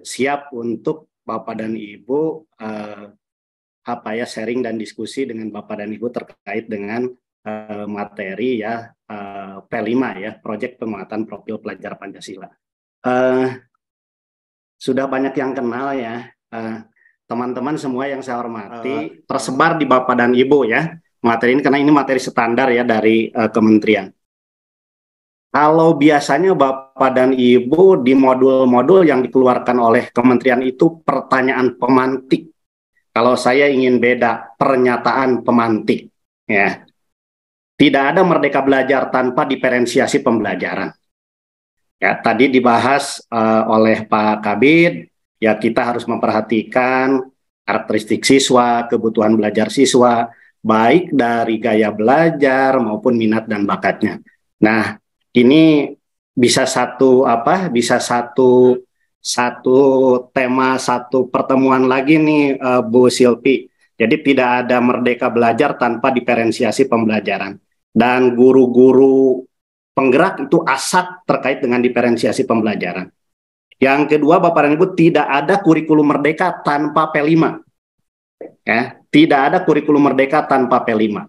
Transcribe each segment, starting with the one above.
siap untuk Bapak dan Ibu sharing dan diskusi dengan Bapak dan Ibu terkait dengan materi ya P5 ya, Proyek Penguatan Profil Pelajar Pancasila. Sudah banyak yang kenal ya, teman-teman semua yang saya hormati, tersebar di Bapak dan Ibu ya materi ini, karena ini materi standar ya dari kementerian. Kalau biasanya Bapak dan Ibu di modul-modul yang dikeluarkan oleh kementerian itu pertanyaan pemantik. Kalau saya ingin beda, pernyataan pemantik. Ya. Tidak ada merdeka belajar tanpa diferensiasi pembelajaran. Ya, tadi dibahas oleh Pak Kabid, ya kita harus memperhatikan karakteristik siswa, kebutuhan belajar siswa, baik dari gaya belajar maupun minat dan bakatnya. Nah, ini bisa satu tema, satu pertemuan lagi nih Bu Silpi. Jadi tidak ada merdeka belajar tanpa diferensiasi pembelajaran. Dan guru-guru penggerak itu asat terkait dengan diferensiasi pembelajaran. Yang kedua, Bapak dan Ibu, tidak ada kurikulum merdeka tanpa P5. Ya, tidak ada kurikulum merdeka tanpa P5.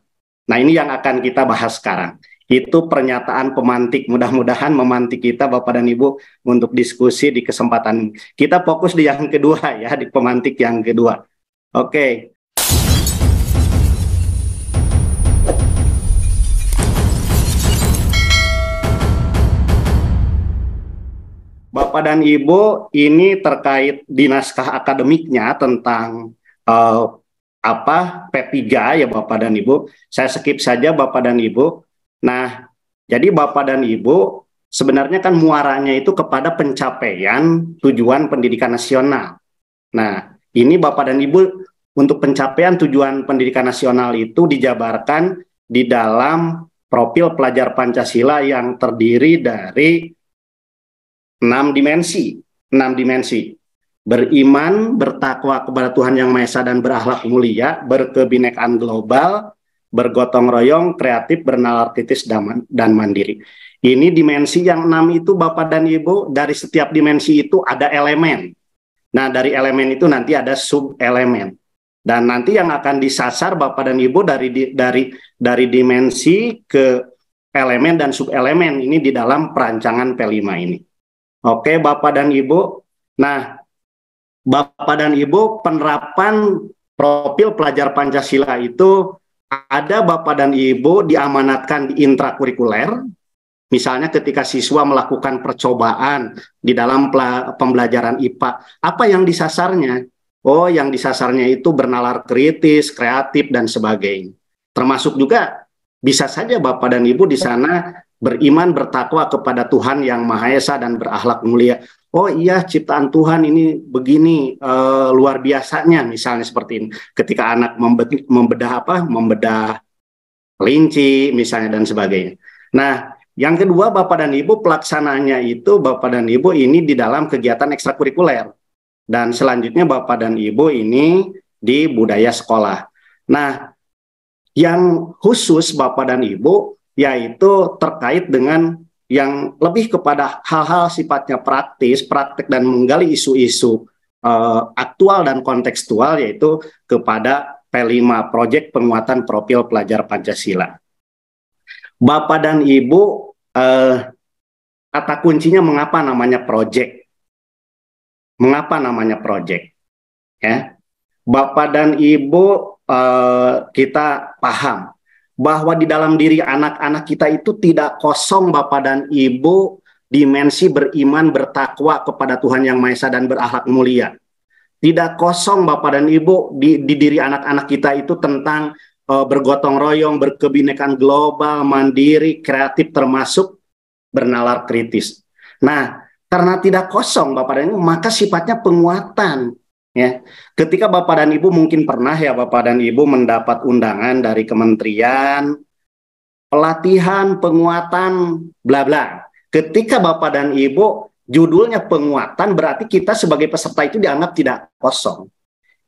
Nah, ini yang akan kita bahas sekarang. Itu pernyataan pemantik. Mudah-mudahan memantik kita Bapak dan Ibu untuk diskusi di kesempatan. Kita fokus di yang kedua ya, di pemantik yang kedua. Oke. Bapak dan Ibu, ini terkait di naskah akademiknya tentang P3 ya Bapak dan Ibu. Saya skip saja Bapak dan Ibu. Nah, jadi Bapak dan Ibu sebenarnya kan muaranya itu kepada pencapaian tujuan pendidikan nasional. Nah, ini Bapak dan Ibu untuk pencapaian tujuan pendidikan nasional itu dijabarkan di dalam profil pelajar Pancasila yang terdiri dari 6 dimensi. Beriman, bertakwa kepada Tuhan Yang Maha Esa dan berakhlak mulia, berkebinekaan global, bergotong royong, kreatif, bernalar kritis, dan mandiri. Ini dimensi yang 6 itu Bapak dan Ibu, dari setiap dimensi itu ada elemen. Nah, dari elemen itu nanti ada sub-elemen. Dan nanti yang akan disasar Bapak dan Ibu dari dimensi ke elemen dan sub-elemen ini di dalam perancangan P5 ini. Oke, Bapak dan Ibu. Nah, Bapak dan Ibu, penerapan profil pelajar Pancasila itu ada Bapak dan Ibu diamanatkan di intrakurikuler, misalnya ketika siswa melakukan percobaan di dalam pembelajaran IPA, apa yang disasarnya? Oh, yang disasarnya itu bernalar kritis, kreatif, dan sebagainya. Termasuk juga bisa saja Bapak dan Ibu di sana beriman, bertakwa kepada Tuhan Yang Maha Esa dan berakhlak mulia. Oh iya, ciptaan Tuhan ini begini luar biasanya, misalnya seperti ini. Ketika anak membedah kelinci misalnya dan sebagainya. Nah, yang kedua Bapak dan Ibu, pelaksanaannya itu Bapak dan Ibu ini di dalam kegiatan ekstrakurikuler. Dan selanjutnya Bapak dan Ibu ini di budaya sekolah. Nah, yang khusus Bapak dan Ibu yaitu terkait dengan yang lebih kepada hal-hal sifatnya praktis, praktek dan menggali isu-isu aktual dan kontekstual, yaitu kepada P5, Proyek Penguatan Profil Pelajar Pancasila. Bapak dan Ibu, kata kuncinya mengapa namanya proyek? Mengapa namanya proyek? Ya, Bapak dan Ibu, kita paham bahwa di dalam diri anak-anak kita itu tidak kosong Bapak dan Ibu dimensi beriman, bertakwa kepada Tuhan Yang Maha Esa dan berakhlak mulia. Tidak kosong Bapak dan Ibu di diri anak-anak kita itu tentang bergotong royong, berkebinekaan global, mandiri, kreatif, termasuk bernalar kritis. Nah, karena tidak kosong Bapak dan Ibu, maka sifatnya penguatan. Ya, ketika Bapak dan Ibu mungkin pernah ya Bapak dan Ibu mendapat undangan dari kementerian pelatihan penguatan bla bla. Ketika Bapak dan Ibu judulnya penguatan, berarti kita sebagai peserta itu dianggap tidak kosong.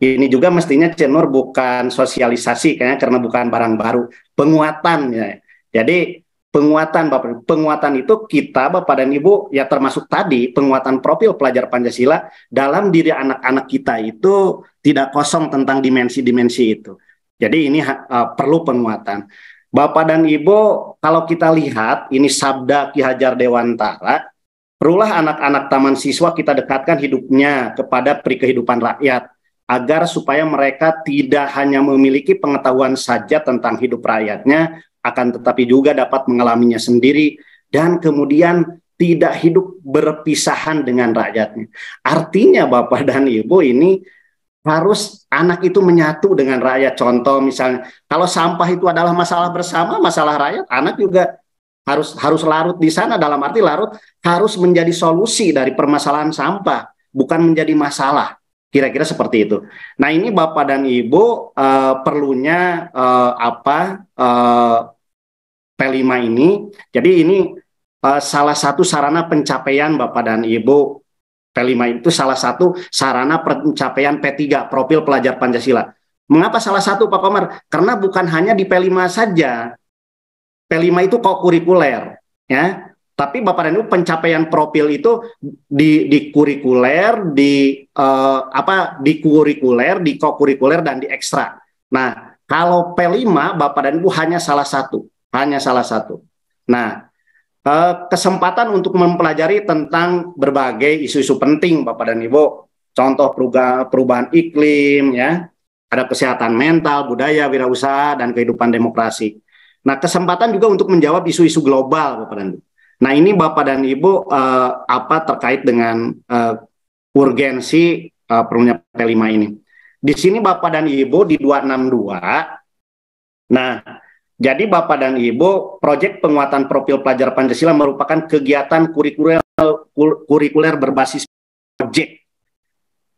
Ini juga mestinya Cenur bukan sosialisasi kayaknya, karena bukan barang baru, penguatan ya. Jadi penguatan Bapak. Penguatan itu kita Bapak dan Ibu ya termasuk tadi penguatan profil pelajar Pancasila dalam diri anak-anak kita itu tidak kosong tentang dimensi-dimensi itu. Jadi ini perlu penguatan. Bapak dan Ibu, kalau kita lihat ini sabda Ki Hajar Dewantara, perlulah anak-anak taman siswa kita dekatkan hidupnya kepada peri kehidupan rakyat, agar supaya mereka tidak hanya memiliki pengetahuan saja tentang hidup rakyatnya, akan tetapi juga dapat mengalaminya sendiri, dan kemudian tidak hidup berpisahan dengan rakyatnya. Artinya Bapak dan Ibu ini harus anak itu menyatu dengan rakyat. Contoh misalnya, kalau sampah itu adalah masalah bersama, masalah rakyat, anak juga harus larut di sana, dalam arti larut harus menjadi solusi dari permasalahan sampah, bukan menjadi masalah. Kira-kira seperti itu. Nah ini Bapak dan Ibu perlunya P5 ini. Jadi ini salah satu sarana pencapaian Bapak dan Ibu. P5 itu salah satu sarana pencapaian P3, profil pelajar Pancasila. Mengapa salah satu Pak Komar? Karena bukan hanya di P5 saja. P5 itu kokurikuler, ya. Tapi Bapak dan Ibu pencapaian profil itu di kurikuler, di kurikuler, di kokurikuler dan di ekstra. Nah, kalau P5 Bapak dan Ibu hanya salah satu. Nah, kesempatan untuk mempelajari tentang berbagai isu-isu penting Bapak dan Ibu. Contoh perubahan iklim, ya. Ada kesehatan mental, budaya, wirausaha, dan kehidupan demokrasi. Nah, kesempatan juga untuk menjawab isu-isu global Bapak dan Ibu. Nah, ini Bapak dan Ibu terkait dengan urgensi perlunya P5 ini. Di sini Bapak dan Ibu di 262. Nah, jadi Bapak dan Ibu, proyek penguatan profil pelajar Pancasila merupakan kegiatan kurikuler berbasis proyek.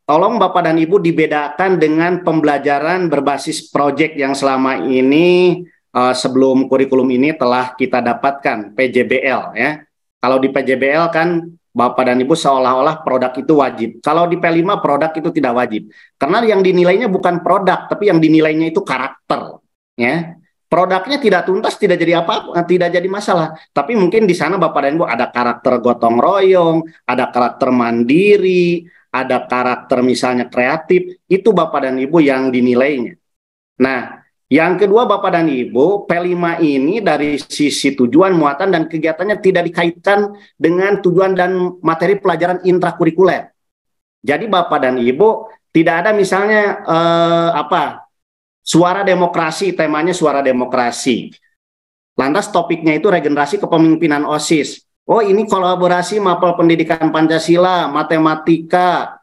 Tolong Bapak dan Ibu dibedakan dengan pembelajaran berbasis proyek yang selama ini sebelum kurikulum ini telah kita dapatkan PJBL, ya. Kalau di PJBL kan Bapak dan Ibu seolah-olah produk itu wajib. Kalau di P5 produk itu tidak wajib. Karena yang dinilainya bukan produk, tapi yang dinilainya itu karakter, ya. Produknya tidak tuntas, tidak jadi apa-apa, tidak jadi masalah. Tapi mungkin di sana Bapak dan Ibu ada karakter gotong royong, ada karakter mandiri, ada karakter misalnya kreatif, itu Bapak dan Ibu yang dinilainya. Nah, yang kedua Bapak dan Ibu, P5 ini dari sisi tujuan, muatan, dan kegiatannya tidak dikaitkan dengan tujuan dan materi pelajaran intrakurikuler. Jadi Bapak dan Ibu tidak ada misalnya suara demokrasi, temanya suara demokrasi. Lantas topiknya itu regenerasi kepemimpinan OSIS. Oh ini kolaborasi mapel pendidikan Pancasila, matematika,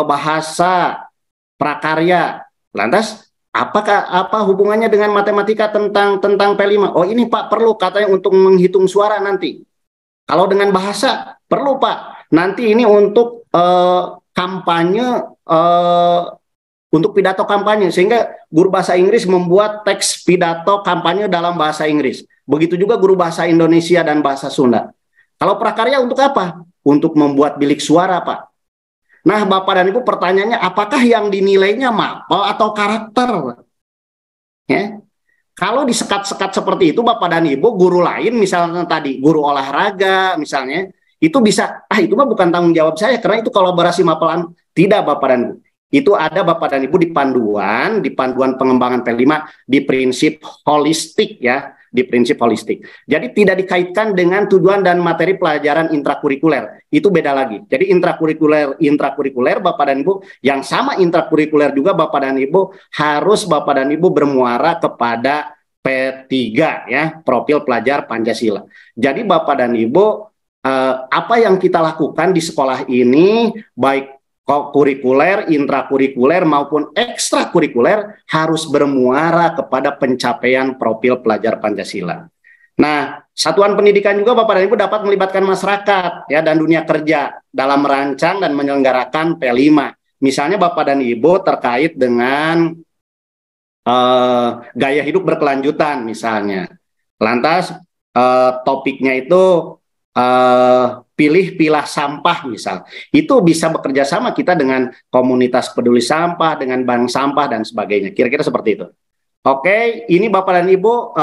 bahasa, prakarya. Lantas apa hubungannya dengan matematika tentang P5? Oh ini Pak perlu katanya untuk menghitung suara nanti. Kalau dengan bahasa perlu Pak. Nanti ini untuk kampanye, untuk pidato kampanye, sehingga guru bahasa Inggris membuat teks pidato kampanye dalam bahasa Inggris. Begitu juga guru bahasa Indonesia dan bahasa Sunda. Kalau prakarya untuk apa? Untuk membuat bilik suara Pak. Nah, Bapak dan Ibu pertanyaannya, apakah yang dinilainya mapel atau karakter? Ya. Kalau disekat-sekat seperti itu, Bapak dan Ibu, guru lain, misalnya tadi, guru olahraga, misalnya, itu bisa, itu mah bukan tanggung jawab saya, karena itu kolaborasi mapelan. Tidak, Bapak dan Ibu. Itu ada Bapak dan Ibu di panduan pengembangan P5, di prinsip holistik, ya. Di prinsip holistik. Jadi tidak dikaitkan dengan tujuan dan materi pelajaran intrakurikuler. Itu beda lagi. Jadi intrakurikuler Bapak dan Ibu, yang sama intrakurikuler juga Bapak dan Ibu, harus Bapak dan Ibu bermuara kepada P3, ya, profil pelajar Pancasila. Jadi Bapak dan Ibu, apa yang kita lakukan di sekolah ini, baik kurikuler, intrakurikuler maupun ekstrakurikuler, harus bermuara kepada pencapaian profil pelajar Pancasila. Nah, satuan pendidikan juga Bapak dan Ibu dapat melibatkan masyarakat, ya, dan dunia kerja dalam merancang dan menyelenggarakan P5. Misalnya Bapak dan Ibu terkait dengan gaya hidup berkelanjutan misalnya. Lantas topiknya itu pilih-pilah sampah misal. Itu bisa bekerja sama kita dengan komunitas peduli sampah, dengan bank sampah dan sebagainya. Kira-kira seperti itu. Oke, ini Bapak dan Ibu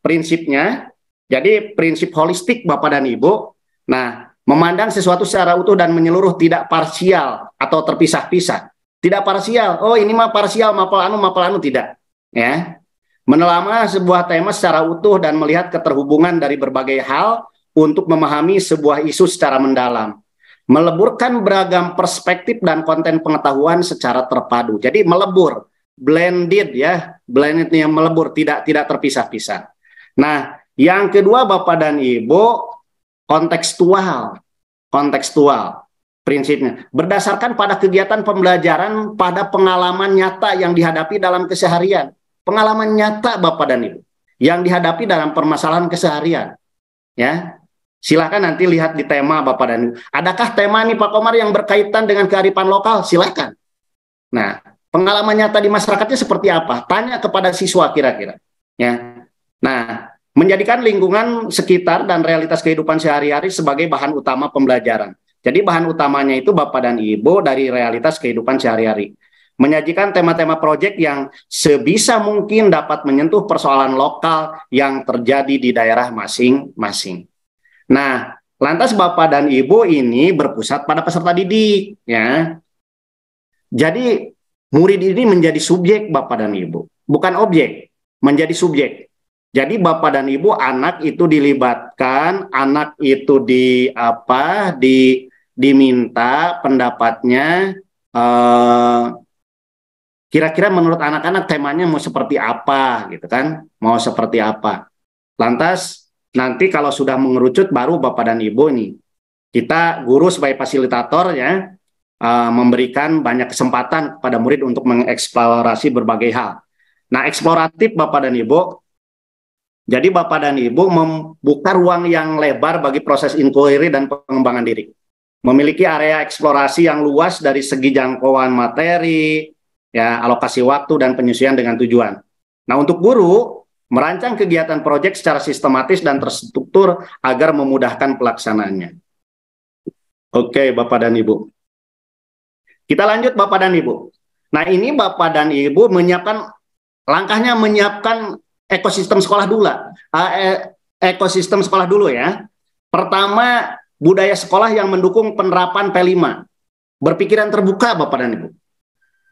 prinsipnya. Jadi prinsip holistik Bapak dan Ibu, nah memandang sesuatu secara utuh dan menyeluruh, tidak parsial atau terpisah-pisah. Tidak parsial, oh ini mah parsial, mapel anu, tidak. Ya, menelaah sebuah tema secara utuh dan melihat keterhubungan dari berbagai hal untuk memahami sebuah isu secara mendalam. Meleburkan beragam perspektif dan konten pengetahuan secara terpadu. Jadi melebur, blended ya, blended yang melebur, tidak terpisah-pisah. Nah, yang kedua Bapak dan Ibu, kontekstual prinsipnya berdasarkan pada kegiatan pembelajaran pada pengalaman nyata yang dihadapi dalam keseharian. Pengalaman nyata Bapak dan Ibu yang dihadapi dalam permasalahan keseharian. Ya, silakan nanti lihat di tema Bapak dan Ibu. Adakah tema nih Pak Komar yang berkaitan dengan kearifan lokal? Silakan. Nah, pengalaman nyata di masyarakatnya seperti apa? Tanya kepada siswa kira-kira. Ya. Nah, menjadikan lingkungan sekitar dan realitas kehidupan sehari-hari sebagai bahan utama pembelajaran. Jadi bahan utamanya itu Bapak dan Ibu dari realitas kehidupan sehari-hari. Menyajikan tema-tema proyek yang sebisa mungkin dapat menyentuh persoalan lokal yang terjadi di daerah masing-masing. Nah, lantas Bapak dan Ibu ini berpusat pada peserta didik, ya. Jadi murid ini menjadi subjek Bapak dan Ibu, bukan objek, menjadi subjek. Jadi Bapak dan Ibu, anak itu dilibatkan, anak itu diminta pendapatnya. Kira-kira menurut anak-anak temanya mau seperti apa gitu kan, mau seperti apa. Lantas nanti kalau sudah mengerucut baru Bapak dan Ibu nih, kita guru sebagai fasilitator ya, memberikan banyak kesempatan kepada murid untuk mengeksplorasi berbagai hal. Nah, eksploratif Bapak dan Ibu, jadi Bapak dan Ibu membuka ruang yang lebar bagi proses inquiry dan pengembangan diri. Memiliki area eksplorasi yang luas dari segi jangkauan materi, ya, alokasi waktu dan penyesuaian dengan tujuan. Nah, untuk guru merancang kegiatan proyek secara sistematis dan terstruktur agar memudahkan pelaksanaannya. Oke, Bapak dan Ibu. Kita lanjut Bapak dan Ibu. Nah, ini Bapak dan Ibu langkahnya menyiapkan ekosistem sekolah dulu. Ekosistem sekolah dulu ya. Pertama, budaya sekolah yang mendukung penerapan P5. Berpikiran terbuka Bapak dan Ibu.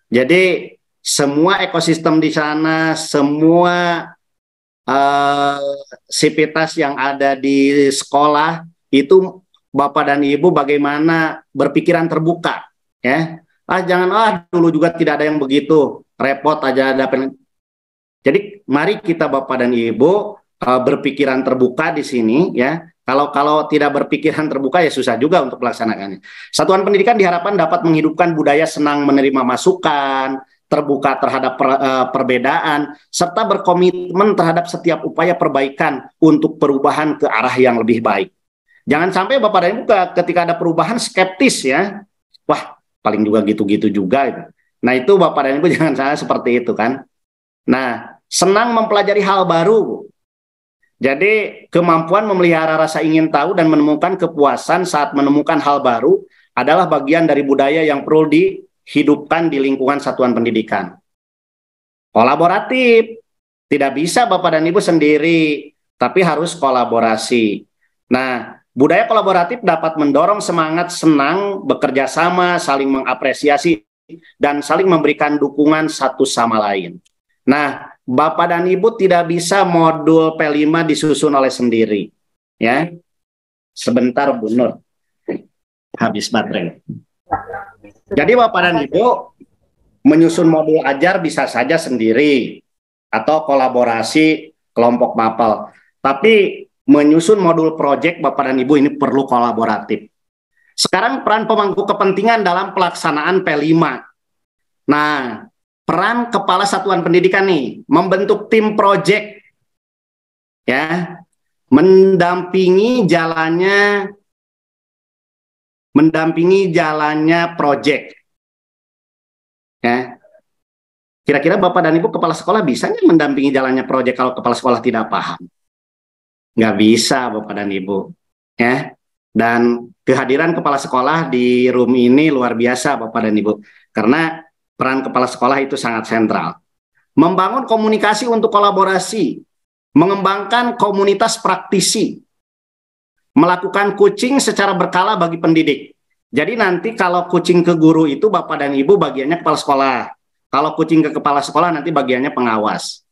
Jadi semua ekosistem di sana, semua sivitas yang ada di sekolah itu Bapak dan Ibu bagaimana berpikiran terbuka, ya. Jangan dulu juga tidak ada yang begitu, repot aja ada. Jadi mari kita Bapak dan Ibu berpikiran terbuka di sini, ya. Kalau tidak berpikiran terbuka ya susah juga untuk melaksanakannya. Satuan pendidikan diharapkan dapat menghidupkan budaya senang menerima masukan, terbuka terhadap perbedaan, serta berkomitmen terhadap setiap upaya perbaikan untuk perubahan ke arah yang lebih baik. Jangan sampai Bapak dan Ibu ketika ada perubahan skeptis ya. Wah, paling juga gitu-gitu juga. Nah, itu Bapak dan Ibu jangan salah seperti itu kan. Nah, senang mempelajari hal baru. Jadi kemampuan memelihara rasa ingin tahu dan menemukan kepuasan saat menemukan hal baru adalah bagian dari budaya yang perlu dihidupkan di lingkungan satuan pendidikan. Kolaboratif, tidak bisa Bapak dan Ibu sendiri, tapi harus kolaborasi. Nah, budaya kolaboratif dapat mendorong semangat senang, bekerja sama, saling mengapresiasi, dan saling memberikan dukungan satu sama lain. Nah, Bapak dan Ibu tidak bisa modul P5 disusun oleh sendiri. Ya, sebentar Bu Nur, habis baterai. Jadi Bapak dan Ibu menyusun modul ajar bisa saja sendiri atau kolaborasi kelompok mapel. Tapi menyusun modul proyek Bapak dan Ibu ini perlu kolaboratif. Sekarang peran pemangku kepentingan dalam pelaksanaan P5. Nah, peran kepala satuan pendidikan nih membentuk tim proyek, ya, mendampingi jalannya proyek, ya. Kira-kira Bapak dan Ibu kepala sekolah bisa nggak mendampingi jalannya proyek kalau kepala sekolah tidak paham? Nggak bisa Bapak dan Ibu, ya. Dan kehadiran kepala sekolah di room ini luar biasa Bapak dan Ibu, karena peran kepala sekolah itu sangat sentral. Membangun komunikasi untuk kolaborasi. mengembangkan komunitas praktisi, melakukan coaching secara berkala bagi pendidik. Jadi nanti kalau coaching ke guru itu Bapak dan Ibu bagiannya kepala sekolah. Kalau coaching ke kepala sekolah nanti bagiannya pengawas.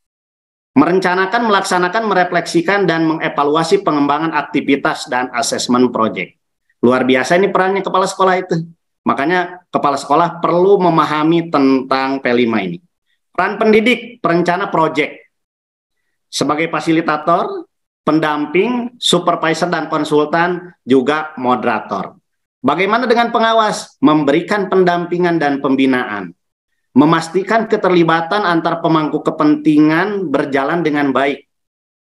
Merencanakan, melaksanakan, merefleksikan, dan mengevaluasi pengembangan aktivitas dan asesmen proyek. Luar biasa ini perannya kepala sekolah itu. Makanya kepala sekolah perlu memahami tentang P5 ini. Peran pendidik, perencana proyek. Sebagai fasilitator, pendamping, supervisor, dan konsultan, juga moderator. Bagaimana dengan pengawas? Memberikan pendampingan dan pembinaan. Memastikan keterlibatan antar pemangku kepentingan berjalan dengan baik,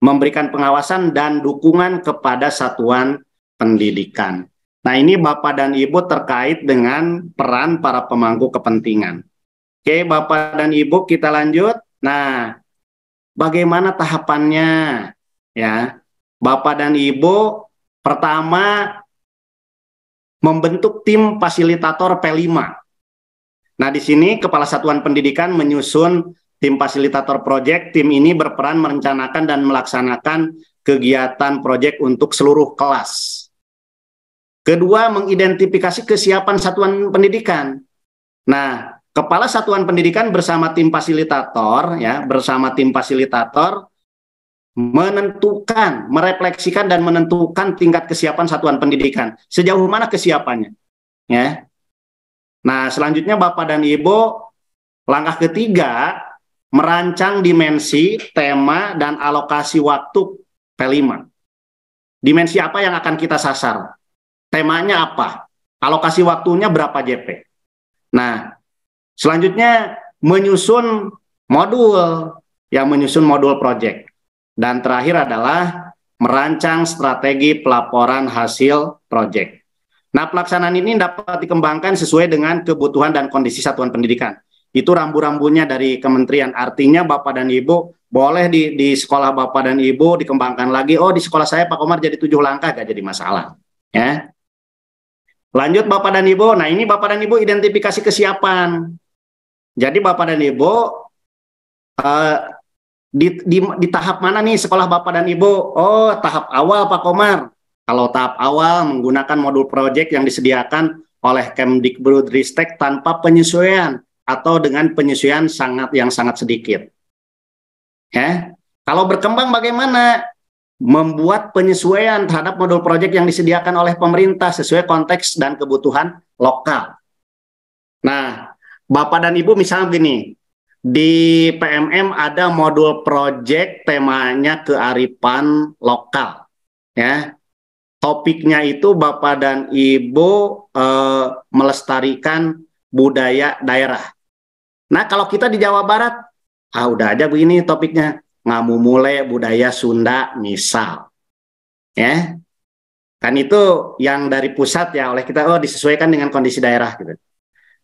memberikan pengawasan dan dukungan kepada satuan pendidikan. Nah, ini Bapak dan Ibu terkait dengan peran para pemangku kepentingan. Oke, Bapak dan Ibu, kita lanjut. Nah, bagaimana tahapannya? Ya, Bapak dan Ibu pertama membentuk tim fasilitator P5. Nah, di sini Kepala Satuan Pendidikan menyusun tim fasilitator proyek. Tim ini berperan merencanakan dan melaksanakan kegiatan proyek untuk seluruh kelas. Kedua, mengidentifikasi kesiapan satuan pendidikan. Nah, Kepala Satuan Pendidikan bersama tim fasilitator, menentukan, merefleksikan dan menentukan tingkat kesiapan satuan pendidikan. Sejauh mana kesiapannya? Ya. Nah, selanjutnya Bapak dan Ibu, langkah ketiga, merancang dimensi, tema, dan alokasi waktu P5. Dimensi apa yang akan kita sasar? Temanya apa? Alokasi waktunya berapa JP? Nah, selanjutnya menyusun modul proyek. Dan terakhir adalah merancang strategi pelaporan hasil proyek. Nah, pelaksanaan ini dapat dikembangkan sesuai dengan kebutuhan dan kondisi satuan pendidikan. Itu rambu-rambunya dari kementerian. Artinya Bapak dan Ibu boleh di sekolah Bapak dan Ibu dikembangkan lagi. Oh, di sekolah saya Pak Komar jadi 7 langkah, gak jadi masalah. Ya. Lanjut Bapak dan Ibu. Nah, ini Bapak dan Ibu identifikasi kesiapan. Jadi Bapak dan Ibu di tahap mana nih sekolah Bapak dan Ibu? Oh, tahap awal Pak Komar. Kalau tahap awal menggunakan modul proyek yang disediakan oleh Kemdikbudristek tanpa penyesuaian atau dengan penyesuaian yang sangat sedikit. Ya. Kalau berkembang bagaimana? Membuat penyesuaian terhadap modul proyek yang disediakan oleh pemerintah sesuai konteks dan kebutuhan lokal. Nah, Bapak dan Ibu misalnya begini, di PMM ada modul proyek temanya kearifan lokal. Ya. Topiknya itu Bapak dan Ibu melestarikan budaya daerah. Nah, kalau kita di Jawa Barat, udah aja begini topiknya, ngamumule budaya Sunda misal. Ya. Kan itu yang dari pusat ya, oleh kita disesuaikan dengan kondisi daerah gitu.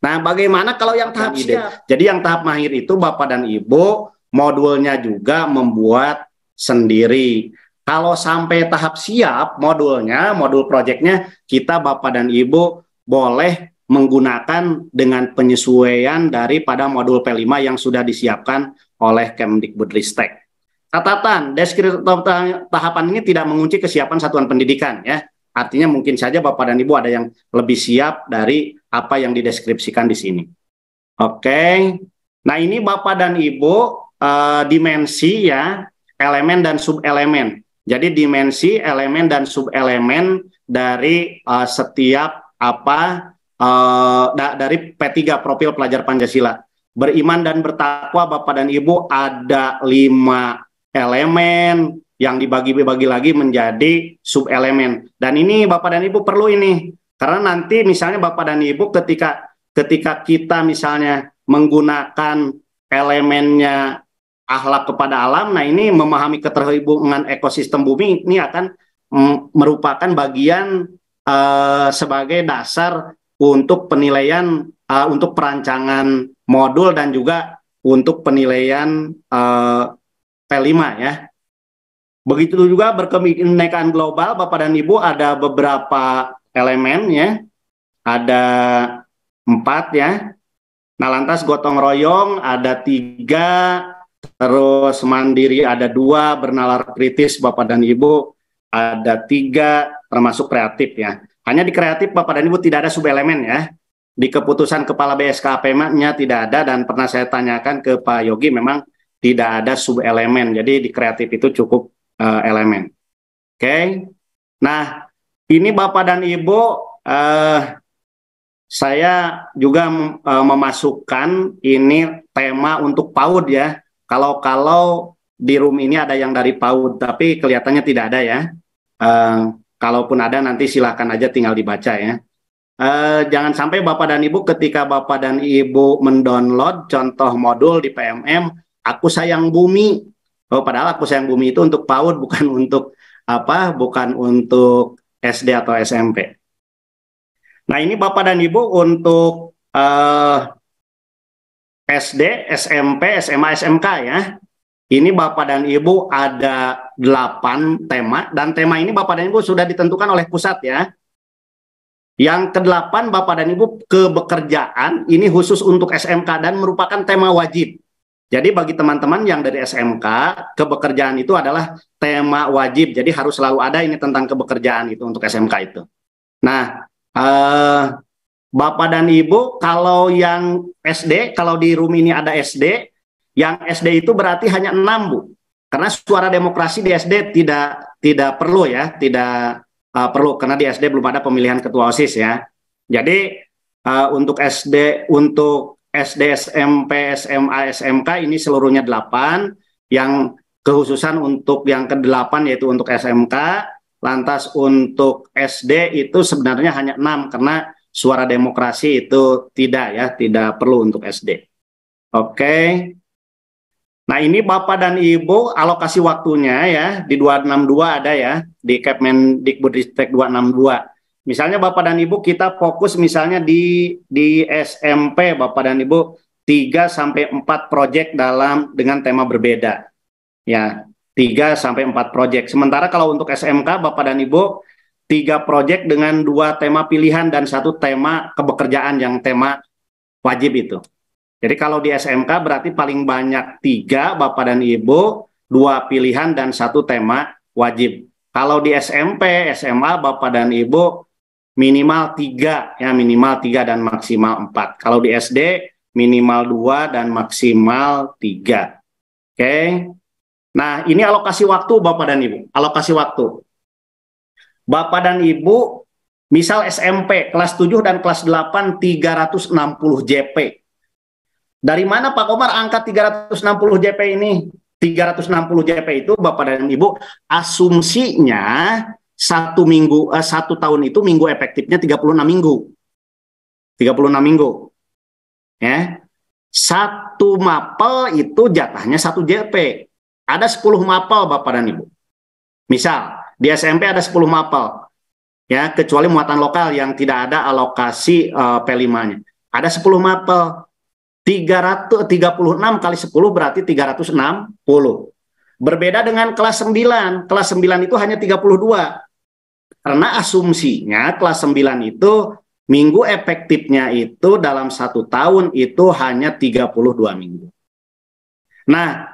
Nah, bagaimana kalau yang tahap siap? Jadi yang tahap mahir itu Bapak dan Ibu modulnya juga membuat sendiri. Kalau sampai tahap siap modul proyeknya, kita Bapak dan Ibu boleh menggunakan dengan penyesuaian daripada modul P5 yang sudah disiapkan oleh Kemdikbudristek. Catatan, deskripsi tahapan ini tidak mengunci kesiapan satuan pendidikan ya. Artinya mungkin saja Bapak dan Ibu ada yang lebih siap dari apa yang dideskripsikan di sini. Oke. Nah, ini Bapak dan Ibu dimensi ya, elemen dan subelemen. Jadi dimensi, elemen, dan subelemen dari setiap dari P3 profil pelajar Pancasila. Beriman dan bertakwa Bapak dan Ibu ada 5 elemen yang dibagi-bagi lagi menjadi subelemen. Dan ini Bapak dan Ibu perlu ini. Karena nanti misalnya Bapak dan Ibu ketika kita misalnya menggunakan elemennya akhlak kepada alam, nah ini memahami keterhubungan ekosistem bumi ini akan merupakan bagian sebagai dasar untuk penilaian, untuk perancangan modul dan juga untuk penilaian P5 ya. Begitu juga berkebinekaan global, Bapak dan Ibu ada beberapa elemen ya, ada 4 ya. Nah, lantas gotong royong ada 3. terus mandiri ada 2, bernalar kritis Bapak dan Ibu ada 3, termasuk kreatif ya. Hanya di kreatif Bapak dan Ibu tidak ada subelemen ya. Di keputusan Kepala BSKP-nya tidak ada, dan pernah saya tanyakan ke Pak Yogi memang tidak ada subelemen. Jadi di kreatif itu cukup elemen. Oke. Nah, ini Bapak dan Ibu, saya juga memasukkan ini tema untuk PAUD ya. Kalau di room ini ada yang dari PAUD, tapi kelihatannya tidak ada ya. Kalaupun ada nanti silakan aja tinggal dibaca ya. Jangan sampai Bapak dan Ibu ketika Bapak dan Ibu mendownload contoh modul di PMM, aku sayang bumi. Oh, padahal aku sayang bumi itu untuk PAUD, bukan untuk apa? Bukan untuk SD atau SMP. Nah, ini Bapak dan Ibu untuk SD, SMP, SMA, SMK ya. Ini Bapak dan Ibu ada 8 tema, dan tema ini Bapak dan Ibu sudah ditentukan oleh pusat ya. Yang ke-8 Bapak dan Ibu kebekerjaan, ini khusus untuk SMK dan merupakan tema wajib. Jadi bagi teman-teman yang dari SMK, kebekerjaan itu adalah tema wajib. Jadi harus selalu ada ini tentang kebekerjaan itu untuk SMK itu. Nah, Bapak dan Ibu kalau yang SD, kalau di room ini ada SD, yang SD itu berarti hanya 6 Bu. Karena suara demokrasi di SD tidak perlu ya, tidak perlu karena di SD belum ada pemilihan ketua OSIS ya. Jadi untuk SD, SMP, SMA, SMK ini seluruhnya 8, yang kekhususan untuk yang ke-8 yaitu untuk SMK, lantas untuk SD itu sebenarnya hanya 6 karena suara demokrasi itu tidak perlu untuk SD. Oke. Nah, ini Bapak dan Ibu alokasi waktunya ya, di 262 ada ya, di Kepmendikbudristek 262. Misalnya Bapak dan Ibu kita fokus misalnya di SMP Bapak dan Ibu 3 sampai 4 proyek dengan tema berbeda. Ya, 3 sampai 4 proyek. Sementara kalau untuk SMK Bapak dan Ibu 3 proyek dengan 2 tema pilihan dan 1 tema kebekerjaan yang tema wajib itu. Jadi kalau di SMK berarti paling banyak 3 Bapak dan Ibu, 2 pilihan dan 1 tema wajib. Kalau di SMP, SMA Bapak dan Ibu minimal 3 ya, minimal 3 dan maksimal 4. Kalau di SD minimal 2 dan maksimal 3. Oke. Nah, ini alokasi waktu Bapak dan Ibu, alokasi waktu. Bapak dan Ibu misal SMP kelas 7 dan kelas 8 360 JP. Dari mana Pak Komar angkat 360 JP ini? 360 JP itu Bapak dan Ibu asumsinya 1 tahun itu minggu efektifnya 36 minggu. 36 minggu. Ya. 1 mapel itu jatahnya 1 JP. Ada 10 mapel Bapak dan Ibu. Misal di SMP ada 10 mapel. Ya, kecuali muatan lokal yang tidak ada alokasi P5-nya. Ada 10 mapel. 336 kali 10 berarti 360. Berbeda dengan kelas 9. Kelas 9 itu hanya 32. Karena asumsinya kelas 9 itu minggu efektifnya itu dalam 1 tahun itu hanya 32 minggu. Nah,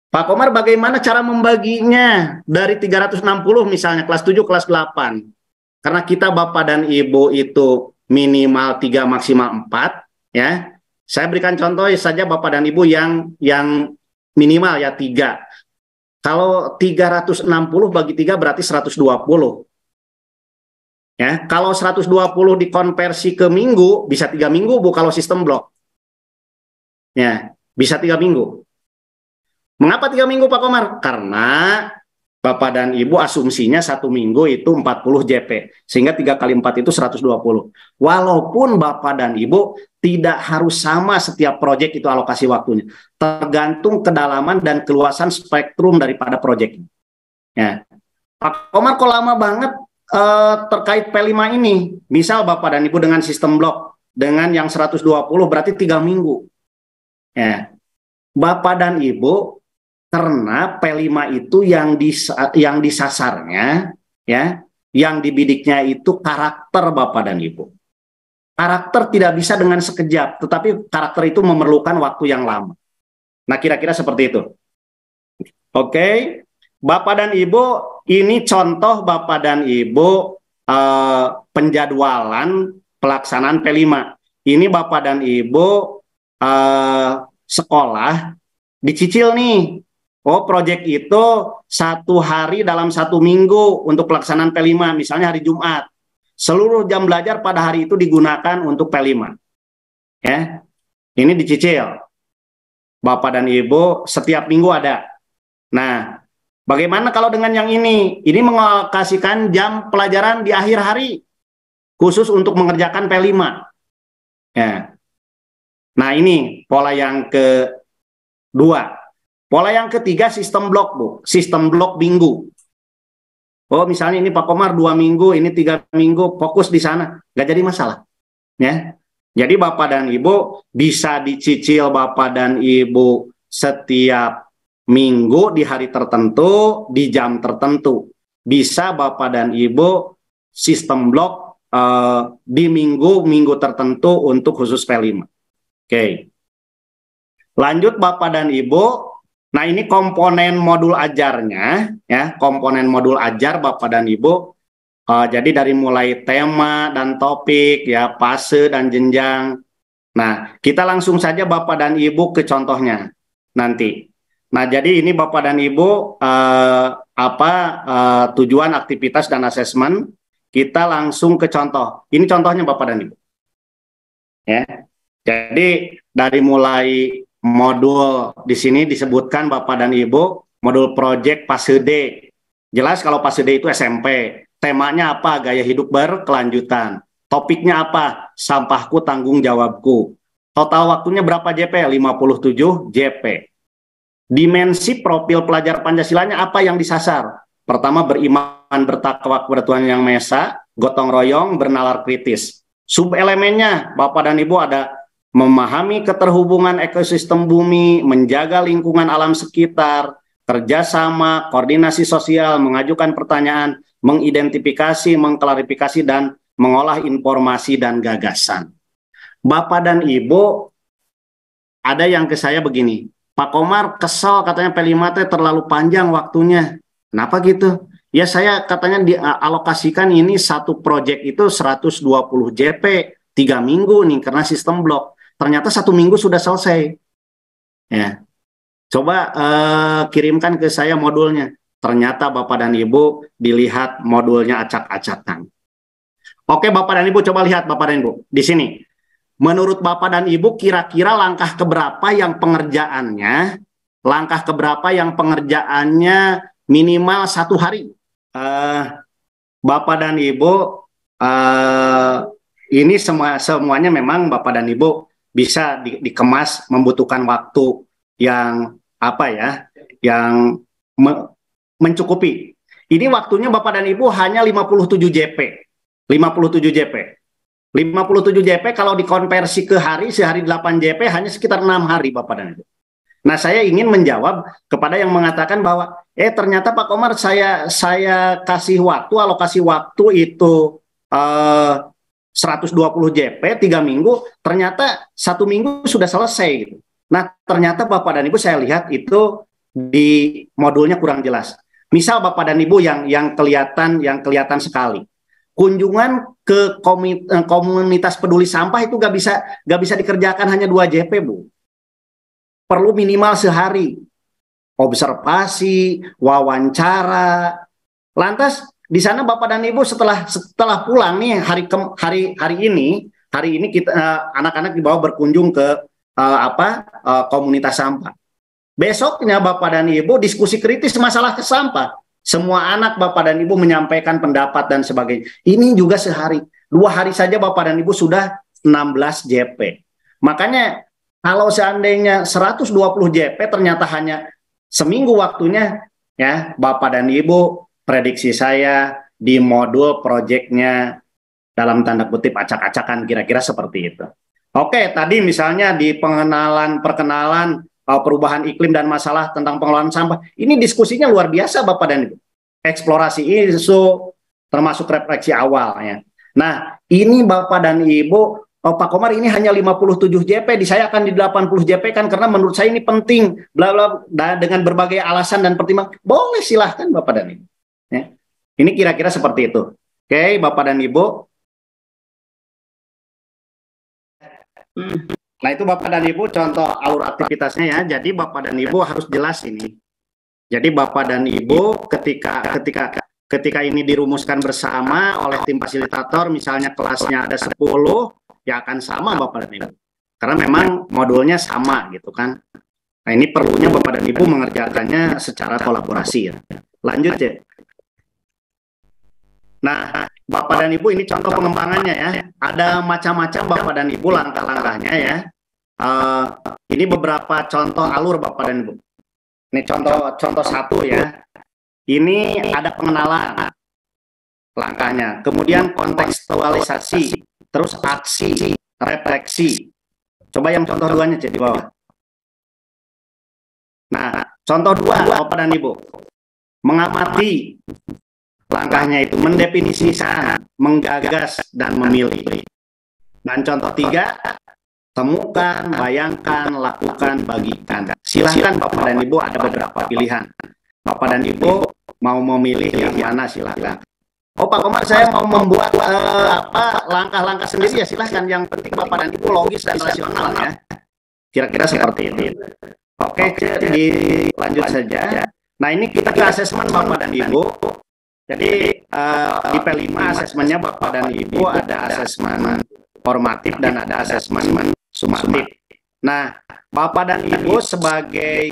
Pak Komar bagaimana cara membaginya dari 360 misalnya kelas 7, kelas 8? Karena kita Bapak dan Ibu itu minimal 3 maksimal 4 ya. Saya berikan contoh saja Bapak dan Ibu yang minimal ya 3. Kalau 360 bagi 3 berarti 120. Ya, kalau 120 dikonversi ke minggu bisa 3 minggu Bu kalau sistem blok. Ya, bisa 3 minggu. Mengapa 3 minggu Pak Komar? Karena Bapak dan Ibu asumsinya 1 minggu itu 40 JP. Sehingga 3 kali 4 itu 120. Walaupun Bapak dan Ibu tidak harus sama setiap proyek itu alokasi waktunya. Tergantung kedalaman dan keluasan spektrum daripada proyek. Ya. Pak Komar kok lama banget terkait P5 ini? Misal Bapak dan Ibu dengan sistem blok, dengan yang 120 berarti 3 minggu. Ya. Bapak dan Ibu karena P5 itu yang disasarnya ya, yang dibidiknya itu karakter Bapak dan Ibu. Karakter tidak bisa dengan sekejap, tetapi karakter itu memerlukan waktu yang lama. Nah, kira-kira seperti itu. Oke, Bapak dan Ibu, ini contoh Bapak dan Ibu penjadwalan pelaksanaan P5. Ini Bapak dan Ibu sekolah dicicil nih. Oh, proyek itu 1 hari dalam 1 minggu untuk pelaksanaan P5, misalnya hari Jumat. Seluruh jam belajar pada hari itu digunakan untuk P5. Ya, ini dicicil. Bapak dan Ibu setiap minggu ada. Nah, bagaimana kalau dengan yang ini? Ini mengalokasikan jam pelajaran di akhir hari khusus untuk mengerjakan P5. Ya. Nah, ini pola yang kedua. Pola yang ketiga sistem blok, Bu. Sistem blok minggu. Oh, misalnya ini Pak Komar 2 minggu, ini 3 minggu, fokus di sana. Nggak jadi masalah. Ya. Jadi Bapak dan Ibu bisa dicicil Bapak dan Ibu setiap minggu di hari tertentu, di jam tertentu. Bisa Bapak dan Ibu sistem blok di minggu tertentu untuk khusus P5. Oke. Lanjut Bapak dan Ibu. Nah, ini komponen modul ajarnya, ya, komponen modul ajar Bapak dan Ibu. Jadi dari mulai tema dan topik, ya, fase dan jenjang. Nah, kita langsung saja Bapak dan Ibu ke contohnya nanti. Nah, jadi ini Bapak dan Ibu tujuan aktivitas dan asesmen. Kita langsung ke contoh. Ini contohnya Bapak dan Ibu. Ya, jadi dari mulai modul di sini disebutkan Bapak dan Ibu, modul project fase D. Jelas kalau fase D itu SMP. Temanya apa? Gaya hidup berkelanjutan. Topiknya apa? Sampahku tanggung jawabku. Total waktunya berapa JP? 57 JP. Dimensi profil pelajar Pancasilanya apa yang disasar? Pertama, beriman, bertakwa kepada Tuhan Yang Maha Esa, gotong royong, bernalar kritis. Subelemennya, Bapak dan Ibu, ada memahami keterhubungan ekosistem bumi, menjaga lingkungan alam sekitar, kerjasama, koordinasi sosial, mengajukan pertanyaan, mengidentifikasi, mengklarifikasi, dan mengolah informasi dan gagasan. Bapak dan Ibu, ada yang ke saya begini, Pak Komar kesal katanya P5T terlalu panjang waktunya. Kenapa gitu? Ya saya katanya dialokasikan ini satu proyek itu 120 JP, 3 minggu nih karena sistem blok. Ternyata 1 minggu sudah selesai. Ya, coba kirimkan ke saya modulnya. Ternyata Bapak dan Ibu dilihat modulnya acak-acakan. Oke Bapak dan Ibu, coba lihat Bapak dan Ibu di sini. Menurut Bapak dan Ibu kira-kira langkah keberapa yang pengerjaannya minimal 1 hari? Bapak dan Ibu, ini semuanya memang Bapak dan Ibu bisa dikemas, membutuhkan waktu yang yang mencukupi. Ini waktunya Bapak dan Ibu hanya 57 JP. 57 JP. 57 JP kalau dikonversi ke hari, sehari 8 JP hanya sekitar 6 hari Bapak dan Ibu. Nah, saya ingin menjawab kepada yang mengatakan bahwa ternyata Pak Komar saya kasih waktu, alokasi waktu itu 120 JP 3 minggu, ternyata 1 minggu sudah selesai gitu. Nah, ternyata Bapak dan Ibu saya lihat itu di modulnya kurang jelas. Misal Bapak dan Ibu yang kelihatan sekali. Kunjungan ke komunitas peduli sampah itu gak bisa dikerjakan hanya 2 JP, Bu. Perlu minimal sehari. Observasi, wawancara. Lantas di sana Bapak dan Ibu setelah pulang nih hari ini kita anak-anak dibawa berkunjung ke komunitas sampah. Besoknya Bapak dan Ibu diskusi kritis masalah sampah. Semua anak Bapak dan Ibu menyampaikan pendapat dan sebagainya. Ini juga sehari. 2 hari saja Bapak dan Ibu sudah 16 JP. Makanya kalau seandainya 120 JP ternyata hanya seminggu waktunya, ya Bapak dan Ibu, prediksi saya di modul proyeknya dalam tanda kutip acak-acakan, kira-kira seperti itu. Oke, tadi misalnya di perkenalan perubahan iklim dan masalah tentang pengelolaan sampah. Ini diskusinya luar biasa Bapak dan Ibu. Eksplorasi isu termasuk refleksi awal ya. Nah, ini Bapak dan Ibu oh Pak Komar ini hanya 57 JP, di saya akan di 80 JP kan karena menurut saya ini penting, bla bla, dengan berbagai alasan dan pertimbangan. Boleh, silahkan Bapak dan Ibu. Ya. Ini kira-kira seperti itu. Oke, Bapak dan Ibu. Nah itu Bapak dan Ibu contoh alur aktivitasnya ya. Jadi Bapak dan Ibu harus jelas ini. Jadi Bapak dan Ibu ketika ini dirumuskan bersama oleh tim fasilitator, misalnya kelasnya ada 10, ya akan sama Bapak dan Ibu. Karena memang modulnya sama gitu kan. Nah ini perlunya Bapak dan Ibu mengerjakannya secara kolaborasi ya. Lanjut ya. Nah Bapak dan Ibu ini contoh pengembangannya ya. Ada macam-macam Bapak dan Ibu langkah-langkahnya ya. Ini beberapa contoh alur Bapak dan Ibu. Ini contoh satu ya. Ini ada pengenalan langkahnya, kemudian kontekstualisasi, terus aksi, refleksi. Coba yang contoh duanya cek di bawah. Nah, contoh dua Bapak dan Ibu. Mengamati, langkahnya itu mendefinisikan, menggagas, dan memilih. Dan contoh tiga, temukan, bayangkan, lakukan, bagikan. Silakan Bapak dan Ibu, ada beberapa pilihan. Bapak dan Ibu mau memilih yang mana silakan. Oh Pak Komar, saya mau membuat langkah-langkah sendiri ya silahkan. Yang penting Bapak dan Ibu logis dan rasional ya. Kira-kira seperti ini. Oke, dilanjut saja. Nah ini kita ke asesmen Bapak dan Ibu. Jadi di P5 asesmennya Bapak dan Ibu ada asesmen formatif dan ada asesmen sumatif. Nah Bapak dan Ibu sebagai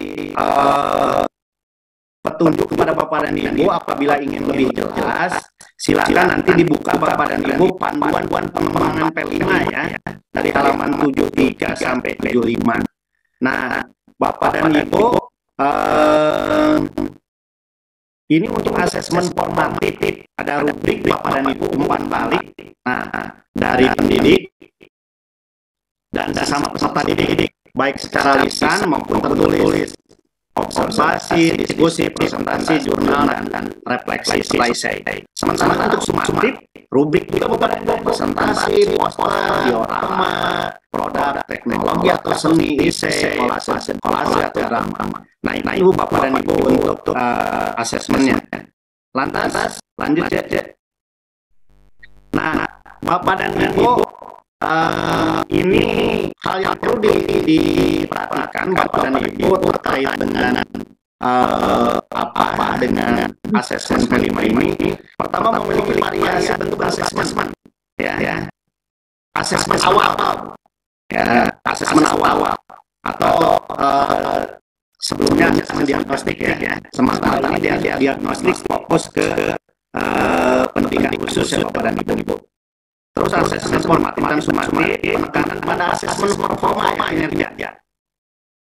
petunjuk kepada Bapak dan Ibu apabila ingin lebih jelas, silakan nanti dibuka Bapak dan Ibu panduan pengembangan P5 ya, dari halaman 73 sampai 75. Nah, Bapak dan Ibu, ini untuk asesmen formatif, ada rubrik Bapak dan Ibu umpan balik, nah, dari pendidik dan sesama peserta didik, baik secara lisan maupun tertulis. Observasi, diskusi, presentasi, jurnal, dan refleksi selesai. Sementara untuk sumatif, rubrik juga Bapak dan Ibu, presentasi, poster, diorama, produk, teknologi atau seni, esai, kolase atau drama. Nah ini Ibu Bapak dan Ibu untuk asesmennya. Lantas, lanjut ya. Nah, Bapak dan Ibu, ini hal yang perlu diperhatikan Bapak dan Ibu terkait dengan dengan asesmen P5 ini. Pertama, memiliki variasi bentuk asesmen ya. Asesmen awal ya, asesmen awal atau sebelumnya asesmen diagnostik ya. Sementara ini diagnostik fokus ke pendidikan khusus ya Bapak dan Ibu. Terus asesmen formatif dan sumatif penekanan pada asesmen performa kinerja.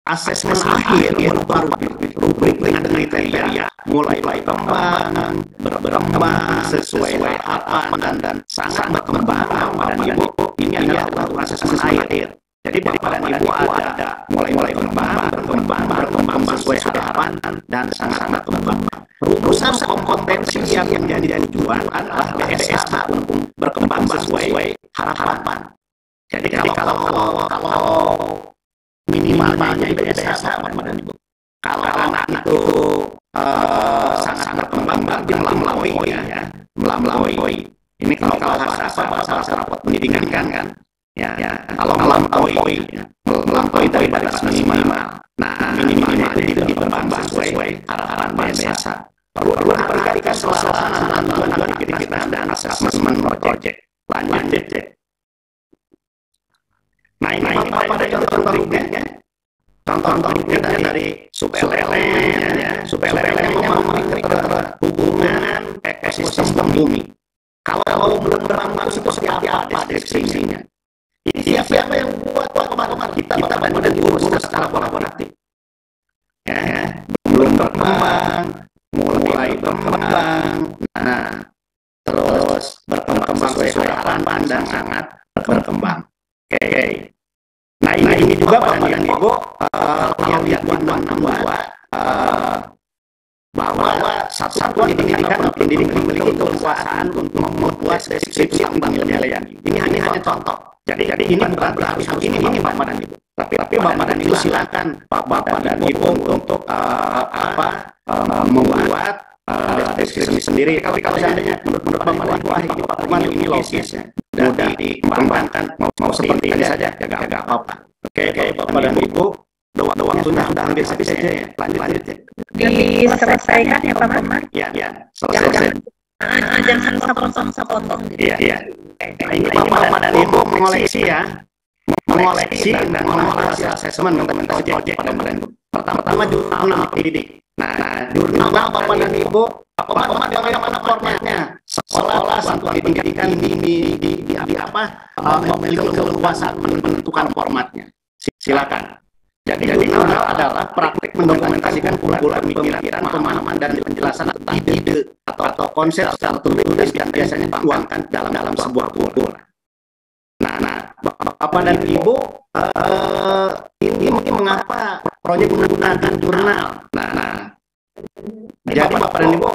Asesmen akhir berupa rubrik dengan kriteria mulai berkembang sesuai harapan dan sangat berkembang dan Ibu. Ini adalah asesmen akhir. Jadi Bapak dan Ibu ada mulai berkembang sesuai harapan dan sangat berkembang. Rumusan kompetensi yang menjadi tujuan adalah BSH berkembang sesuai harapan. Jadi kalau minimalnya itu BSH Bapak dan Ibu. Kalau anak itu sangat berkembang berarti melampaui. Ini kalau bahasa rapot pendidikan kan. Ya, kalau melampaui dari batas minimal. Nah, minimalnya itu berkembang sesuai harapan BSH. Perlu diperhatikan pelaksanaan aktivitas dan asesmen project. Lanjut ya. Nah ini Bapak ada contoh rubiknya. Contoh rubiknya dari sub-elemen ya. Sub-elemennya memberi hubungan ekosistem bumi. Kalau belum berkembang itu seperti apa deskripsinya? Ini siapa yang buat Bapak kita bantu dan diurus secara kolaboratif. Ya, belum berkembang, mulai berkembang, nah terus berkembang sesuai harapan dan sangat berkembang. Oke. Nah ini juga Bapak dan Ibu yang lihat 262 bahwa satuan pendidikan atau pendidik memiliki keleluasaan untuk membuat deskripsi tentang penilaian. Ini hanya contoh. Jadi ini bukan berarti harus ini Bapak dan Ibu. Tapi Bapak dan Ibu silakan Bapak dan Ibu untuk membuat deskripsi sendiri. Kalau seandainya menurut Bapak dan Ibu ini Pak ini logis, mudah dikembangkan, mau seperti ini saja, ya nggak apa-apa. Oke, Bapak dan Ibu, waktunya sudah hampir habis saja ya. Lanjut ya. Diselesaikan ya Pak Mamar? Ya, selesai. Jangan sepotong gitu. Iya. Nah, ini Bapak dan Ibu mengoleksi ya. Mengoleksi dan mengolah hasil asesmen implementasi proyek pada Ibu. Pertama jurnal pendidik. Nah, jurnal Bapak dan Ibu, bagaimana formatnya? Seolah satuan pendidikan ini memiliki keleluasaan menentukan formatnya. Silakan. Jadi jurnal adalah praktik mendokumentasikan kumpulan pemikiran, pemahaman dan penjelasan tentang ide atau konsep secara tertulis yang biasanya dituangkan dalam sebuah kumpulan. Nah, Bapak dan Ibu, ini mungkin mengapa proyek menggunakan jurnal. Nah, jadi Bapak dan Ibu,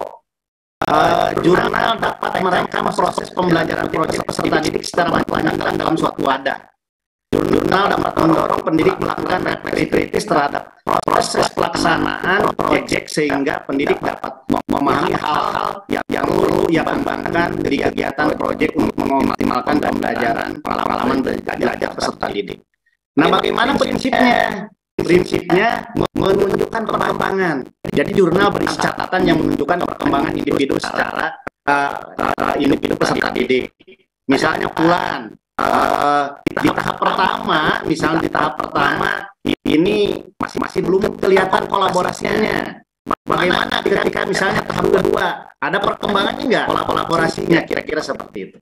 jurnal dapat merekam proses pembelajaran proyek peserta didik secara berkelanjutan dalam suatu wadah. Jurnal dapat mendorong pendidik melakukan refleksi kritis terhadap proses pelaksanaan proyek sehingga pendidik dapat memahami hal-hal yang perlu ia kembangkan di kegiatan proyek untuk mengoptimalkan pembelajaran pengalaman belajar peserta didik. Nah, bagaimana prinsipnya? Prinsipnya menunjukkan perkembangan. Jadi jurnal berisi catatan yang menunjukkan perkembangan individu secara individu peserta didik. Misalnya Fulan di tahap pertama, ini masih belum kelihatan kolaborasinya. Bagaimana ketika misalnya tahap kedua ada perkembangannya nggak kolaborasinya, kira-kira seperti itu.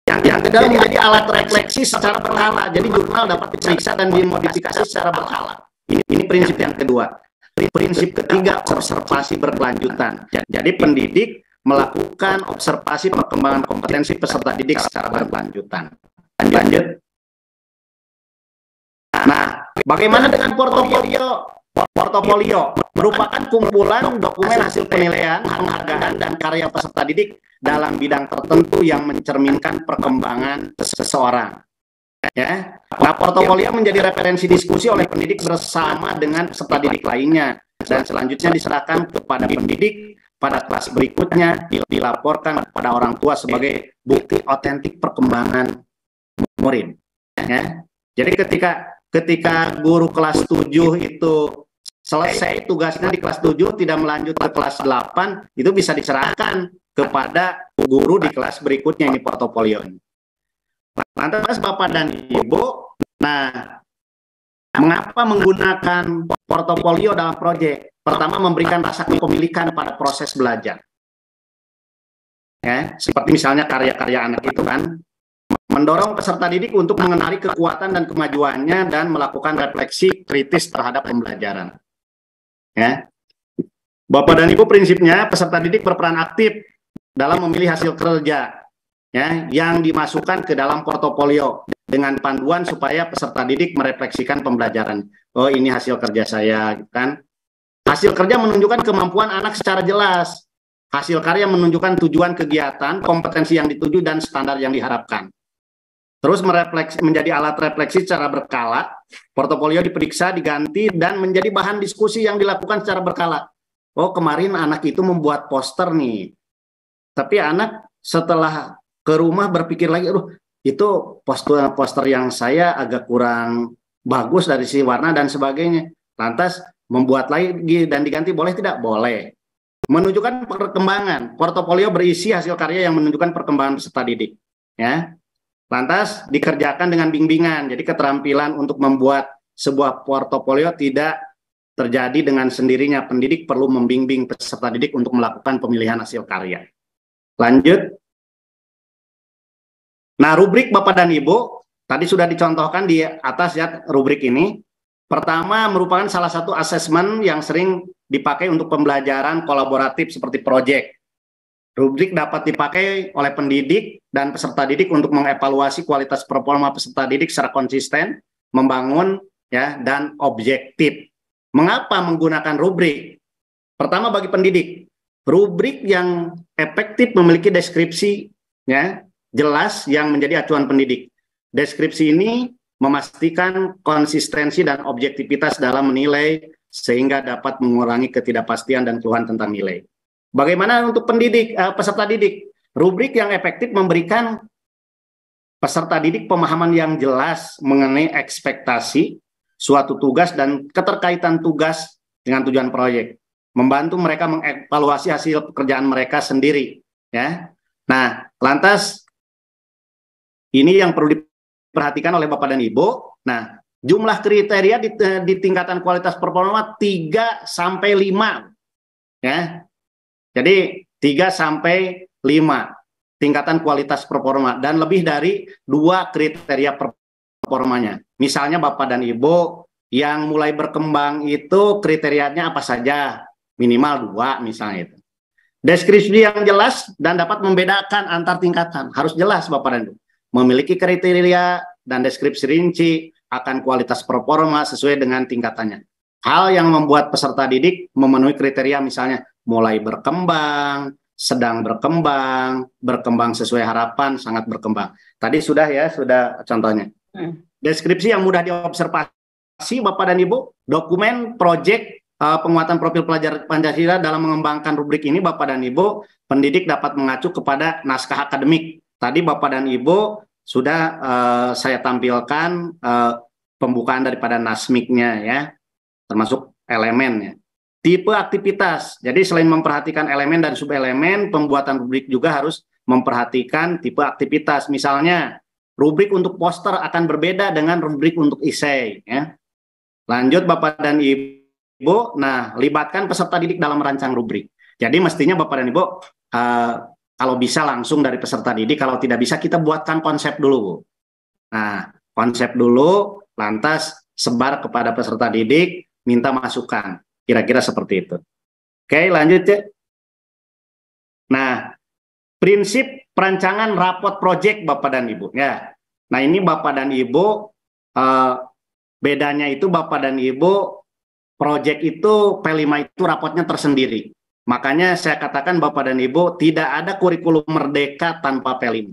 Yang kedua menjadi alat refleksi secara berkala. Jadi jurnal dapat diperiksa dan dimodifikasi secara berkala. Ini prinsip yang kedua. Prinsip ketiga, observasi berkelanjutan. Jadi pendidik melakukan observasi perkembangan kompetensi peserta didik secara berkelanjutan. Lanjut. Nah, bagaimana dengan portofolio? Portofolio merupakan kumpulan dokumen hasil penilaian, penghargaan, dan karya peserta didik dalam bidang tertentu yang mencerminkan perkembangan seseorang. Ya. Nah, portofolio menjadi referensi diskusi oleh pendidik bersama dengan peserta didik lainnya, dan selanjutnya diserahkan kepada pendidik pada kelas berikutnya, dilaporkan kepada orang tua sebagai bukti otentik perkembangan murid. Ya. Jadi ketika guru kelas 7 itu selesai tugasnya di kelas 7 tidak melanjut ke kelas 8, itu bisa diserahkan kepada guru di kelas berikutnya, ini portofolio ini. Lantas Bapak dan Ibu, nah mengapa menggunakan portofolio dalam proyek? Pertama, memberikan rasa kepemilikan pada proses belajar. Ya, seperti misalnya karya-karya anak itu kan, mendorong peserta didik untuk mengenali kekuatan dan kemajuannya dan melakukan refleksi kritis terhadap pembelajaran. Ya. Bapak dan Ibu, prinsipnya peserta didik berperan aktif dalam memilih hasil kerja ya yang dimasukkan ke dalam portofolio dengan panduan supaya peserta didik merefleksikan pembelajaran. Oh, ini hasil kerja saya, kan? Hasil kerja menunjukkan kemampuan anak secara jelas. Hasil karya menunjukkan tujuan kegiatan, kompetensi yang dituju dan standar yang diharapkan. Terus menjadi alat refleksi secara berkala, portofolio diperiksa, diganti, dan menjadi bahan diskusi yang dilakukan secara berkala. Oh, kemarin anak itu membuat poster nih. Tapi anak setelah ke rumah berpikir lagi, itu poster yang saya agak kurang bagus dari sisi warna dan sebagainya. Lantas membuat lagi dan diganti, boleh tidak? Boleh. Menunjukkan perkembangan. Portofolio berisi hasil karya yang menunjukkan perkembangan peserta didik. Ya. Lantas dikerjakan dengan bimbingan. Jadi keterampilan untuk membuat sebuah portofolio tidak terjadi dengan sendirinya. Pendidik perlu membimbing peserta didik untuk melakukan pemilihan hasil karya. Lanjut. Nah, rubrik Bapak dan Ibu tadi sudah dicontohkan di atas ya, rubrik ini. Pertama, merupakan salah satu asesmen yang sering dipakai untuk pembelajaran kolaboratif seperti proyek. Rubrik dapat dipakai oleh pendidik dan peserta didik untuk mengevaluasi kualitas performa peserta didik secara konsisten, membangun ya dan objektif. Mengapa menggunakan rubrik? Pertama bagi pendidik, rubrik yang efektif memiliki deskripsi ya jelas yang menjadi acuan pendidik. Deskripsi ini memastikan konsistensi dan objektivitas dalam menilai sehingga dapat mengurangi ketidakpastian dan keluhan tentang nilai. Bagaimana untuk pendidik, peserta didik? Rubrik yang efektif memberikan peserta didik pemahaman yang jelas mengenai ekspektasi suatu tugas dan keterkaitan tugas dengan tujuan proyek, membantu mereka mengevaluasi hasil pekerjaan mereka sendiri. Ya, nah lantas ini yang perlu diperhatikan oleh Bapak dan Ibu. Nah, jumlah kriteria di tingkatan kualitas performa 3 sampai 5. Ya. Jadi 3 sampai 5 tingkatan kualitas performa dan lebih dari 2 kriteria performanya. Misalnya Bapak dan Ibu yang mulai berkembang itu kriterianya apa saja? Minimal 2 misalnya itu. Deskripsi yang jelas dan dapat membedakan antar tingkatan. Harus jelas Bapak dan Ibu. Memiliki kriteria dan deskripsi rinci akan kualitas performa sesuai dengan tingkatannya. Hal yang membuat peserta didik memenuhi kriteria misalnya mulai berkembang, sedang berkembang, berkembang sesuai harapan, sangat berkembang. Tadi sudah contohnya. Deskripsi yang mudah diobservasi Bapak dan Ibu, dokumen proyek penguatan profil pelajar Pancasila dalam mengembangkan rubrik ini Bapak dan Ibu, pendidik dapat mengacu kepada naskah akademik. Tadi Bapak dan Ibu sudah saya tampilkan pembukaan daripada nasmiknya ya, termasuk elemennya. Tipe aktivitas, jadi selain memperhatikan elemen dan subelemen, pembuatan rubrik juga harus memperhatikan tipe aktivitas. Misalnya, rubrik untuk poster akan berbeda dengan rubrik untuk esai. Ya. Lanjut Bapak dan Ibu, nah libatkan peserta didik dalam merancang rubrik. Jadi mestinya Bapak dan Ibu, kalau bisa langsung dari peserta didik, kalau tidak bisa kita buatkan konsep dulu. Nah, konsep dulu, lantas sebar kepada peserta didik, minta masukan. Kira-kira seperti itu. Oke, lanjut ya. Nah, prinsip perancangan rapot proyek Bapak dan Ibu. Ya. Nah, ini Bapak dan Ibu, bedanya itu Bapak dan Ibu, proyek itu P5 itu rapotnya tersendiri. Makanya saya katakan Bapak dan Ibu, tidak ada kurikulum merdeka tanpa P5.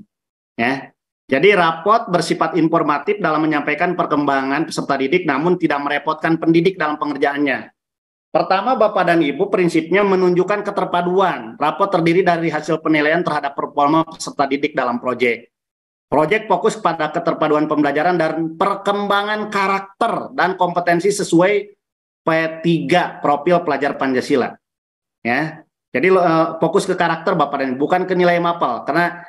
Ya. Jadi rapot bersifat informatif dalam menyampaikan perkembangan peserta didik, namun tidak merepotkan pendidik dalam pengerjaannya. Pertama, Bapak dan Ibu, prinsipnya menunjukkan keterpaduan. Rapot terdiri dari hasil penilaian terhadap performa peserta didik dalam proyek. Proyek fokus pada keterpaduan pembelajaran dan perkembangan karakter dan kompetensi sesuai P3 profil pelajar Pancasila. Ya, jadi fokus ke karakter Bapak dan Ibu, bukan ke nilai mapel, karena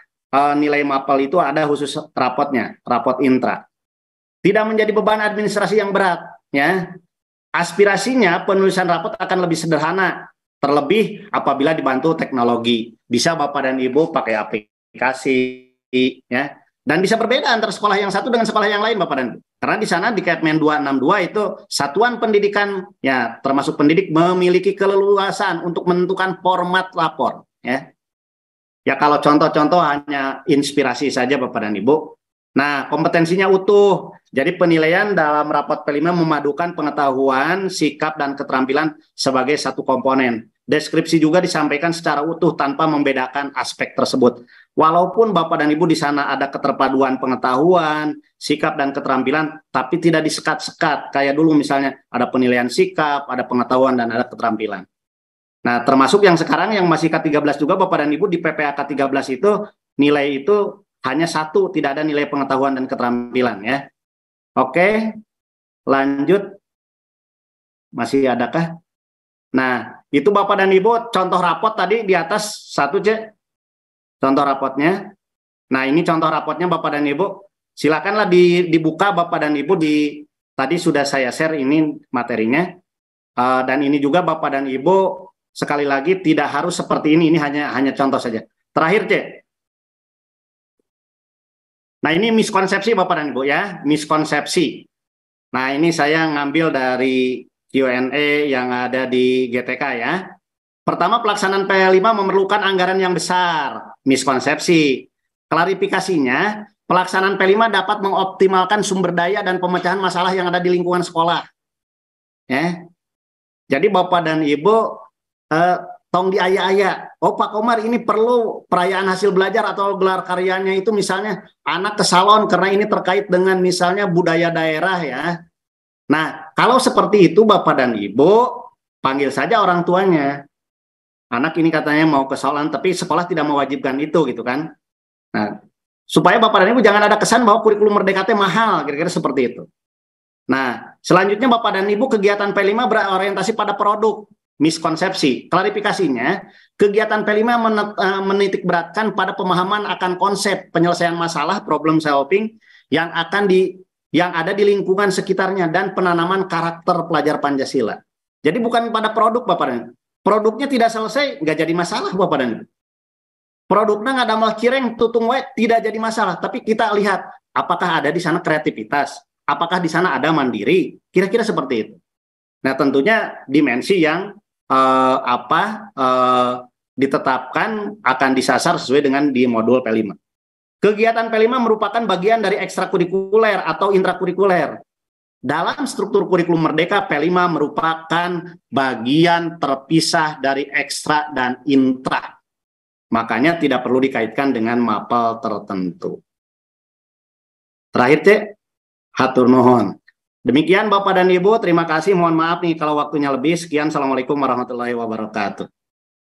nilai mapel itu ada khusus rapotnya, rapot intra. Tidak menjadi beban administrasi yang berat. Ya. Aspirasinya penulisan rapot akan lebih sederhana, terlebih apabila dibantu teknologi. Bisa Bapak dan Ibu pakai aplikasi, ya, dan bisa berbeda antara sekolah yang satu dengan sekolah yang lain Bapak dan Ibu. Karena di sana di Kepmen 262 itu satuan pendidikan, ya, termasuk pendidik memiliki keleluasaan untuk menentukan format lapor. Ya, ya kalau contoh-contoh hanya inspirasi saja Bapak dan Ibu. Nah, kompetensinya utuh. Jadi penilaian dalam rapot P5 memadukan pengetahuan, sikap, dan keterampilan sebagai satu komponen. Deskripsi juga disampaikan secara utuh tanpa membedakan aspek tersebut. Walaupun Bapak dan Ibu di sana ada keterpaduan pengetahuan, sikap, dan keterampilan, tapi tidak disekat-sekat. Kayak dulu misalnya ada penilaian sikap, ada pengetahuan, dan ada keterampilan. Nah, termasuk yang sekarang yang masih K13 juga Bapak dan Ibu di PPA K13 itu nilai itu hanya 1, tidak ada nilai pengetahuan dan keterampilan ya. Oke, lanjut. Masih adakah? Nah, itu Bapak dan Ibu contoh rapot tadi di atas 1 C. Contoh rapotnya. Nah, ini contoh rapotnya Bapak dan Ibu. Silakanlah dibuka Bapak dan Ibu tadi sudah saya share ini materinya. Dan ini juga Bapak dan Ibu sekali lagi tidak harus seperti ini hanya contoh saja. Terakhir C. Nah, ini miskonsepsi Bapak dan Ibu ya, miskonsepsi. Nah, ini saya ngambil dari Q&A yang ada di GTK ya. Pertama, pelaksanaan P5 memerlukan anggaran yang besar, miskonsepsi. Klarifikasinya, pelaksanaan P5 dapat mengoptimalkan sumber daya dan pemecahan masalah yang ada di lingkungan sekolah. Ya. Jadi Bapak dan Ibu tong di aya-aya. Oh Pak Komar, ini perlu perayaan hasil belajar atau gelar karyanya itu misalnya anak ke salon karena ini terkait dengan misalnya budaya daerah ya. Nah, kalau seperti itu Bapak dan Ibu, panggil saja orang tuanya. Anak ini katanya mau ke salon, tapi sekolah tidak mewajibkan itu gitu kan. Nah, supaya Bapak dan Ibu jangan ada kesan bahwa kurikulum Merdeka teh mahal, kira-kira seperti itu. Nah, selanjutnya Bapak dan Ibu kegiatan P5 berorientasi pada produk. Miskonsepsi. Klarifikasinya, kegiatan P5 menitik beratkan pada pemahaman akan konsep penyelesaian masalah problem solving yang ada di lingkungan sekitarnya dan penanaman karakter pelajar Pancasila. Jadi bukan pada produk Bapak dan Ibu. Produknya tidak selesai, nggak jadi masalah Bapak dan Ibu. Produknya nggak ada mal cireng, tutung wae, tidak jadi masalah. Tapi kita lihat, apakah ada di sana kreativitas? Apakah di sana ada mandiri? Kira-kira seperti itu. Nah tentunya dimensi yang ditetapkan akan disasar sesuai dengan di modul P5. Kegiatan P5 merupakan bagian dari ekstrakurikuler atau intrakurikuler. Dalam struktur kurikulum Merdeka, P5 merupakan bagian terpisah dari ekstra dan intra. Makanya tidak perlu dikaitkan dengan mapel tertentu. Terakhir, Cek, hatur nuhun. Demikian Bapak dan Ibu, terima kasih. Mohon maaf nih kalau waktunya lebih. Sekian, Assalamualaikum warahmatullahi wabarakatuh.